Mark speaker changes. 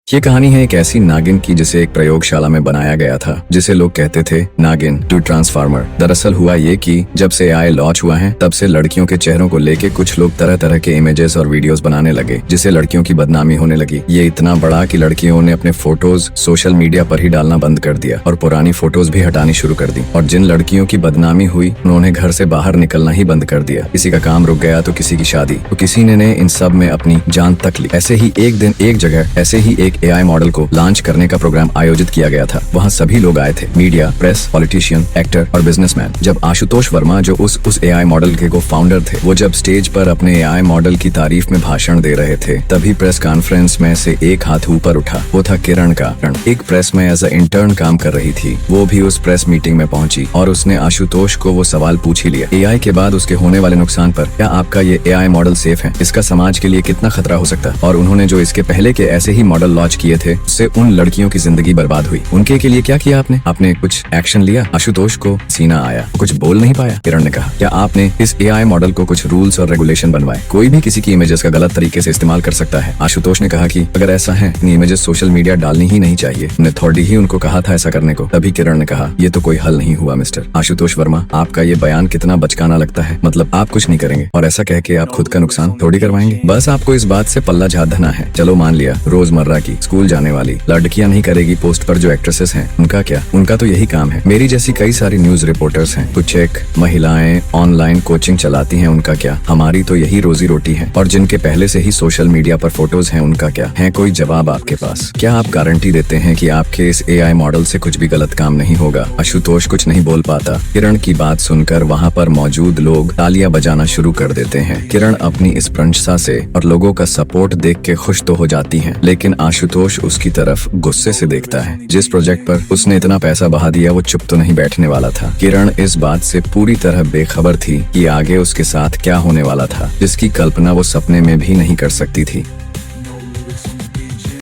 Speaker 1: ये कहानी है एक ऐसी नागिन की जिसे एक प्रयोगशाला में बनाया गया था, जिसे लोग कहते थे नागिन टू ट्रांसफार्मर। दरअसल हुआ ये कि जब से एआई लॉन्च हुआ है तब से लड़कियों के चेहरों को लेके कुछ लोग तरह तरह के इमेजेस और वीडियोस बनाने लगे, जिससे लड़कियों की बदनामी होने लगी। ये इतना बड़ा कि लड़कियों ने अपने फोटोज सोशल मीडिया पर ही डालना बंद कर दिया और पुरानी फोटोज भी हटानी शुरू कर दी। और जिन लड़कियों की बदनामी हुई उन्होंने घर से बाहर निकलना ही बंद कर दिया। किसी का काम रुक गया तो किसी की शादी, तो किसी ने इन सब में अपनी जान तक ली। ऐसे ही एक दिन एक जगह ऐसे ही एक एआई मॉडल को लॉन्च करने का प्रोग्राम आयोजित किया गया था। वहाँ सभी लोग आए थे, मीडिया, प्रेस, पॉलिटिशियन, एक्टर और बिजनेसमैन। जब आशुतोष वर्मा जो उस एआई मॉडल के को फाउंडर थे, वो जब स्टेज पर अपने एआई मॉडल की तारीफ में भाषण दे रहे थे, तभी प्रेस कॉन्फ्रेंस में से एक हाथ ऊपर उठा। वो था किरण का। एक प्रेस में एज अ इंटर्न काम कर रही थी। वो भी उस प्रेस मीटिंग में पहुंची और उसने आशुतोष को वो सवाल पूछ ही लिया एआई के बाद उसके होने वाले नुकसान पर। क्या आपका ये एआई मॉडल सेफ है? इसका समाज के लिए कितना खतरा हो सकता है? और उन्होंने जो इसके पहले के ऐसे ही मॉडल लॉन्च किए थे, उससे उन लड़कियों की जिंदगी बर्बाद हुई। उनके के लिए क्या किया आपने? आपने कुछ एक्शन लिया? आशुतोष को सीना आया, कुछ बोल नहीं पाया। किरण ने कहा, क्या आपने इस एआई मॉडल को कुछ रूल्स और रेगुलेशन बनवाए? कोई भी किसी की इमेजेस का गलत तरीके से इस्तेमाल कर सकता है। आशुतोष ने कहा कि अगर ऐसा है, इतनी इमेजेस सोशल मीडिया डालनी ही नहीं चाहिए। हमने अथॉरिटी ही उनको कहा था ऐसा करने को। तभी किरण ने कहा, ये तो कोई हल नहीं हुआ मिस्टर आशुतोष वर्मा। आपका ये बयान कितना बचकाना लगता है। मतलब आप कुछ नहीं करेंगे और ऐसा कह के आप खुद का नुकसान थोड़ी करवाएंगे। बस आपको इस बात से पल्ला झाड़ना है। चलो मान लिया, रोजमर्रा की स्कूल जाने वाली लड़कियां नहीं करेगी पोस्ट पर जो एक्ट्रेसेस हैं, उनका क्या? उनका तो यही काम है। मेरी जैसी कई सारी न्यूज रिपोर्टर्स हैं, कुछ एक महिलाएं ऑनलाइन कोचिंग चलाती हैं, उनका क्या? हमारी तो यही रोजी रोटी है। और जिनके पहले से ही सोशल मीडिया पर फोटोज हैं, उनका क्या है? कोई जवाब आपके पास? क्या आप गारंटी देते हैं कि आपके इस एआई मॉडल से कुछ भी गलत काम नहीं होगा? आशुतोष कुछ नहीं बोल पाता। किरण की बात सुनकर वहाँ पर मौजूद लोग तालियां बजाना शुरू कर देते हैं। किरण अपनी इस प्रशंसा से और लोगों का सपोर्ट देख के खुश तो हो जाती हैं, लेकिन आशुतोष उसकी तरफ गुस्से से देखता है। जिस प्रोजेक्ट पर उसने इतना पैसा बहा दिया, वो चुप तो नहीं बैठने वाला था। किरण इस बात से पूरी तरह बेखबर थी कि आगे उसके साथ क्या होने वाला था, जिसकी कल्पना वो सपने में भी नहीं कर सकती थी।